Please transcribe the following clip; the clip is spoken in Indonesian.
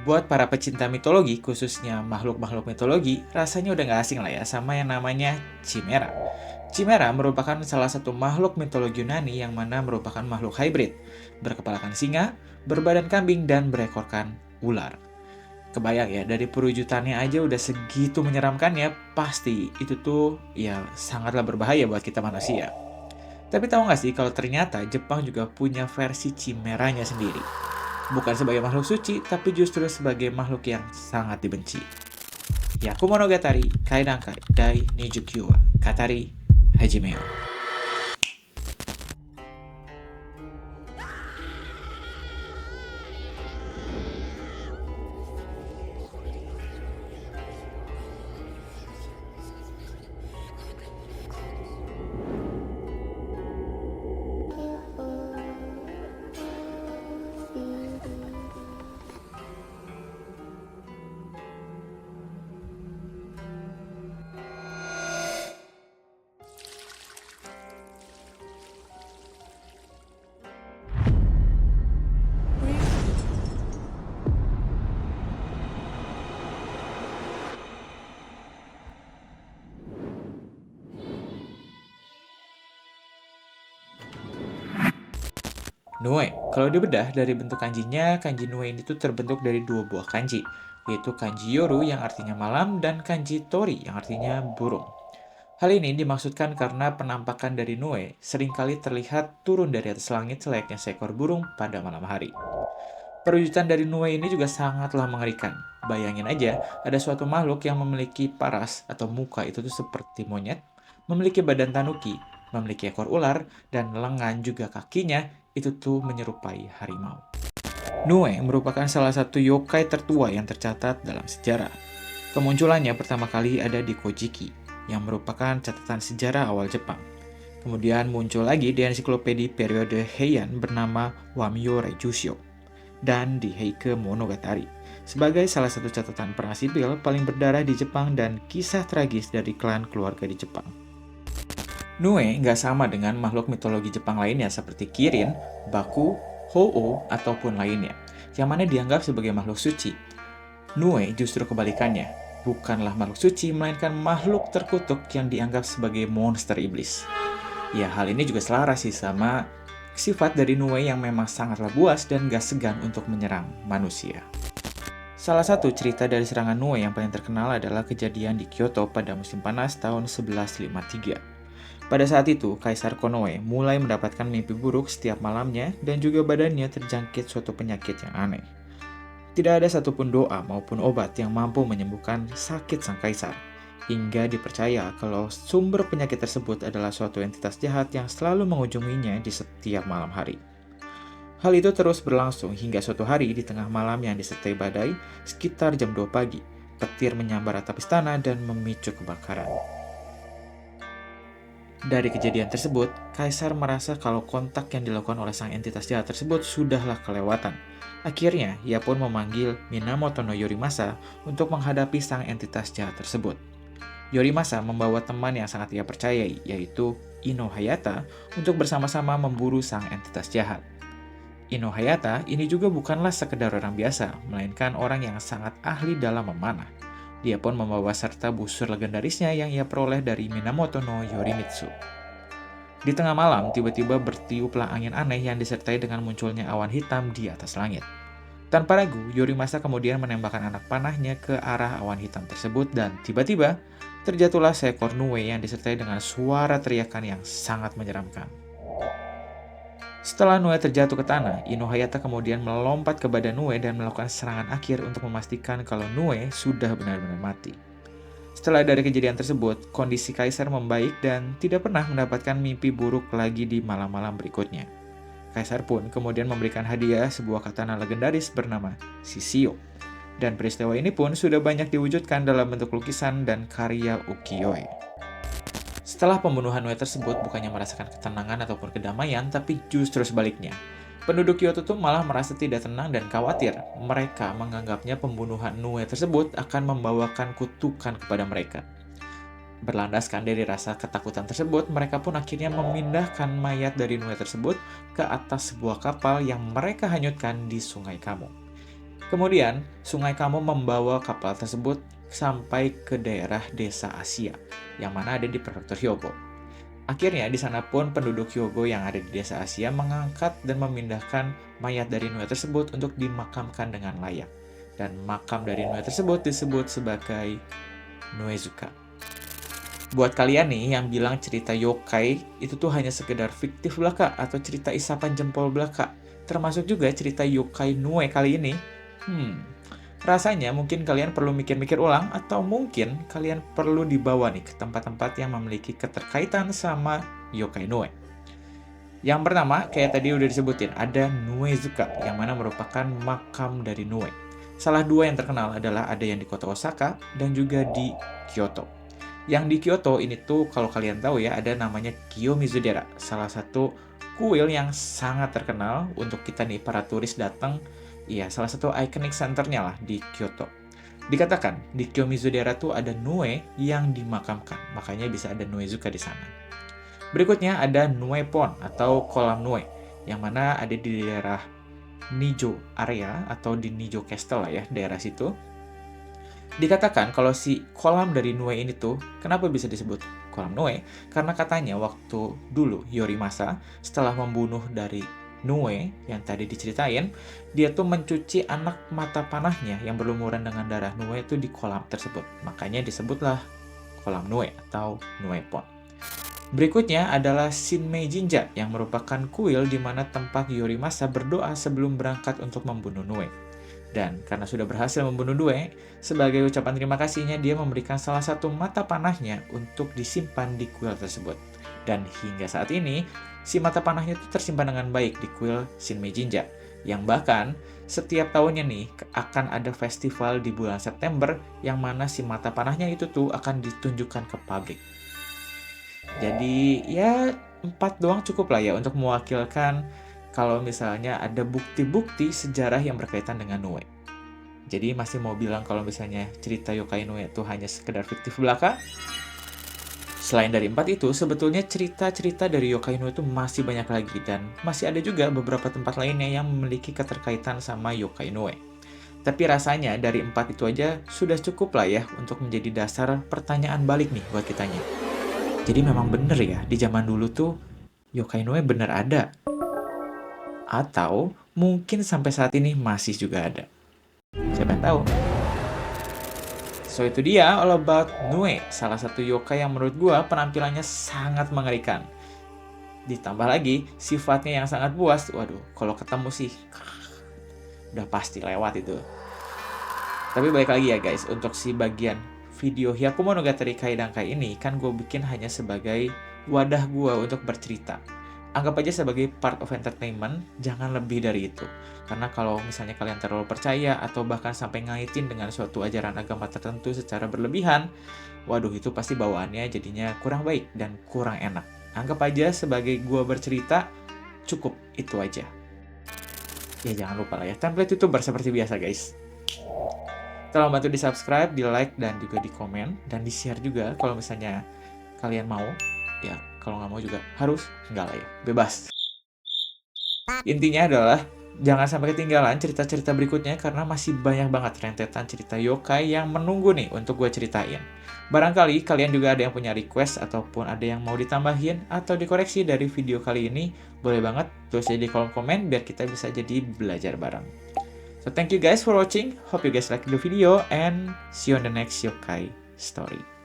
Buat para pecinta mitologi, khususnya makhluk-makhluk mitologi, rasanya udah nggak asing lah ya sama yang namanya Chimera. Chimera merupakan salah satu makhluk mitologi Yunani yang mana merupakan makhluk hybrid, berkepalakan singa, berbadan kambing, dan berekorkan ular. Kebayang ya, dari perwujudannya aja udah segitu menyeramkannya, pasti itu tuh ya sangatlah berbahaya buat kita manusia. Tapi tahu nggak sih kalau ternyata Jepang juga punya versi Chimeranya sendiri. Bukan sebagai makhluk suci, tapi justru sebagai makhluk yang sangat dibenci. Yaku Monogatari, Kaidankai, Dai Nijukyu wa Katari Hajimeo. Nue, kalau dibedah dari bentuk kanjinya, kanji Nue ini tuh terbentuk dari dua buah kanji, yaitu kanji Yoru yang artinya malam dan kanji Tori yang artinya burung. Hal ini dimaksudkan karena penampakan dari Nue seringkali terlihat turun dari atas langit selayaknya seekor burung pada malam hari. Perwujudan dari Nue ini juga sangatlah mengerikan. Bayangin aja, ada suatu makhluk yang memiliki paras atau muka itu tuh seperti monyet, memiliki badan tanuki, memiliki ekor ular, dan lengan juga kakinya itu tuh menyerupai harimau. Nue merupakan salah satu yokai tertua yang tercatat dalam sejarah. Kemunculannya pertama kali ada di Kojiki, yang merupakan catatan sejarah awal Jepang. Kemudian muncul lagi di ensiklopedi periode Heian bernama Wamyo Reijusho, dan di Heike Monogatari, sebagai salah satu catatan perang sipil paling berdarah di Jepang dan kisah tragis dari klan keluarga di Jepang. Nue nggak sama dengan makhluk mitologi Jepang lainnya seperti Kirin, Baku, Ho-Oh, ataupun lainnya, yang mana dianggap sebagai makhluk suci. Nue justru kebalikannya, bukanlah makhluk suci, melainkan makhluk terkutuk yang dianggap sebagai monster iblis. Ya, hal ini juga selaras sih sama sifat dari Nue yang memang sangatlah buas dan gak segan untuk menyerang manusia. Salah satu cerita dari serangan Nue yang paling terkenal adalah kejadian di Kyoto pada musim panas tahun 1153. Pada saat itu, Kaisar Konoe mulai mendapatkan mimpi buruk setiap malamnya dan juga badannya terjangkit suatu penyakit yang aneh. Tidak ada satupun doa maupun obat yang mampu menyembuhkan sakit sang kaisar, hingga dipercaya kalau sumber penyakit tersebut adalah suatu entitas jahat yang selalu mengunjunginya di setiap malam hari. Hal itu terus berlangsung hingga suatu hari di tengah malam yang disertai badai, sekitar jam 2 pagi, petir menyambar atap istana dan memicu kebakaran. Dari kejadian tersebut, Kaisar merasa kalau kontak yang dilakukan oleh sang entitas jahat tersebut sudahlah kelewatan. Akhirnya, ia pun memanggil Minamoto no Yorimasa untuk menghadapi sang entitas jahat tersebut. Yorimasa membawa teman yang sangat ia percayai, yaitu Ino Hayata, untuk bersama-sama memburu sang entitas jahat. Ino Hayata ini juga bukanlah sekedar orang biasa, melainkan orang yang sangat ahli dalam memanah. Dia pun membawa serta busur legendarisnya yang ia peroleh dari Minamoto no Yorimitsu. Di tengah malam, tiba-tiba bertiuplah angin aneh yang disertai dengan munculnya awan hitam di atas langit. Tanpa ragu, Yorimasa kemudian menembakkan anak panahnya ke arah awan hitam tersebut dan tiba-tiba terjatuhlah seekor Nue yang disertai dengan suara teriakan yang sangat menyeramkan. Setelah Nue terjatuh ke tanah, Ino Hayata kemudian melompat ke badan Nue dan melakukan serangan akhir untuk memastikan kalau Nue sudah benar-benar mati. Setelah dari kejadian tersebut, kondisi Kaisar membaik dan tidak pernah mendapatkan mimpi buruk lagi di malam-malam berikutnya. Kaisar pun kemudian memberikan hadiah sebuah katana legendaris bernama Shishio. Dan peristiwa ini pun sudah banyak diwujudkan dalam bentuk lukisan dan karya ukiyo-e. Setelah pembunuhan Nue tersebut bukannya merasakan ketenangan ataupun kedamaian, tapi justru sebaliknya. Penduduk Kyoto tuh malah merasa tidak tenang dan khawatir. Mereka menganggapnya pembunuhan Nue tersebut akan membawakan kutukan kepada mereka. Berlandaskan dari rasa ketakutan tersebut, mereka pun akhirnya memindahkan mayat dari Nue tersebut ke atas sebuah kapal yang mereka hanyutkan di Sungai Kamo. Kemudian, Sungai Kamo membawa kapal tersebut sampai ke daerah desa Asia, yang mana ada di prefektur Hyogo. Akhirnya, di sana pun penduduk Hyogo yang ada di desa Asia mengangkat dan memindahkan mayat dari Nue tersebut untuk dimakamkan dengan layak. Dan makam dari Nue tersebut disebut sebagai Nuezuka. Buat kalian nih yang bilang cerita yokai itu tuh hanya sekedar fiktif belaka atau cerita isapan jempol belaka, termasuk juga cerita yokai Nue kali ini, rasanya mungkin kalian perlu mikir-mikir ulang atau mungkin kalian perlu dibawa nih ke tempat-tempat yang memiliki keterkaitan sama yokai Nue. Yang pertama, kayak tadi udah disebutin, ada Nuezuka yang mana merupakan makam dari Nue. Salah dua yang terkenal adalah ada yang di kota Osaka dan juga di Kyoto. Yang di Kyoto ini tuh kalau kalian tahu ya ada namanya Kiyomizu-dera, salah satu kuil yang sangat terkenal untuk kita nih para turis datang. Iya, salah satu iconic centernya lah di Kyoto. Dikatakan di Kiyomizu-dera tuh ada Nue yang dimakamkan, makanya bisa ada Nuezuka di sana. Berikutnya ada Nue Pond atau kolam Nue, yang mana ada di daerah Nijo area atau di Nijo Castle lah ya, daerah situ. Dikatakan kalau si kolam dari Nue ini tuh, kenapa bisa disebut kolam Nue? Karena katanya waktu dulu Yorimasa setelah membunuh dari Nue yang tadi diceritain, dia tuh mencuci anak mata panahnya yang berlumuran dengan darah Nue itu di kolam tersebut. Makanya disebutlah kolam Nue atau Nue Pond. Berikutnya adalah Shinmei Jinja yang merupakan kuil di mana tempat Yorimasa berdoa sebelum berangkat untuk membunuh Nue. Dan karena sudah berhasil membunuh Nue, sebagai ucapan terima kasihnya dia memberikan salah satu mata panahnya untuk disimpan di kuil tersebut. Dan hingga saat ini, si mata panahnya itu tersimpan dengan baik di kuil Shinmei Jinja. Yang bahkan setiap tahunnya nih akan ada festival di bulan September yang mana si mata panahnya itu tuh akan ditunjukkan ke publik. Jadi ya 4 doang cukup lah ya untuk mewakilkan kalau misalnya ada bukti-bukti sejarah yang berkaitan dengan Nue. Jadi masih mau bilang kalau misalnya cerita yokai Nue itu hanya sekedar fiktif belaka? Selain dari 4 itu, sebetulnya cerita-cerita dari yokai Nue itu masih banyak lagi dan masih ada juga beberapa tempat lainnya yang memiliki keterkaitan sama yokai Nue. Tapi rasanya dari 4 itu aja sudah cukup lah ya untuk menjadi dasar pertanyaan balik nih buat kitanya. Jadi memang bener ya, di zaman dulu tuh yokai Nue bener ada. Atau mungkin sampai saat ini masih juga ada. Siapa yang tahu? So itu dia all about Nue, salah satu yokai yang menurut gua penampilannya sangat mengerikan. Ditambah lagi sifatnya yang sangat buas, waduh kalau ketemu sih udah pasti lewat itu. Tapi balik lagi ya guys, untuk si bagian video Hyakumonogatari Kaidankai ini kan gue bikin hanya sebagai wadah gue untuk bercerita. Anggap aja sebagai part of entertainment, jangan lebih dari itu. Karena kalau misalnya kalian terlalu percaya atau bahkan sampai ngaitin dengan suatu ajaran agama tertentu secara berlebihan, waduh itu pasti bawaannya jadinya kurang baik dan kurang enak. Anggap aja sebagai gua bercerita, cukup itu aja. Ya jangan lupa lah ya, template YouTuber seperti biasa guys. Tolong bantu di subscribe, di like, dan juga di komen. Dan di share juga kalau misalnya kalian mau. Ya kalau nggak mau juga harus, enggak lah ya, bebas. Intinya adalah jangan sampai ketinggalan cerita-cerita berikutnya karena masih banyak banget rentetan cerita yokai yang menunggu nih untuk gue ceritain. Barangkali kalian juga ada yang punya request ataupun ada yang mau ditambahin atau dikoreksi dari video kali ini, boleh banget tulis aja di kolom komen biar kita bisa jadi belajar bareng. So thank you guys for watching, hope you guys like the video and see you on the next yokai story.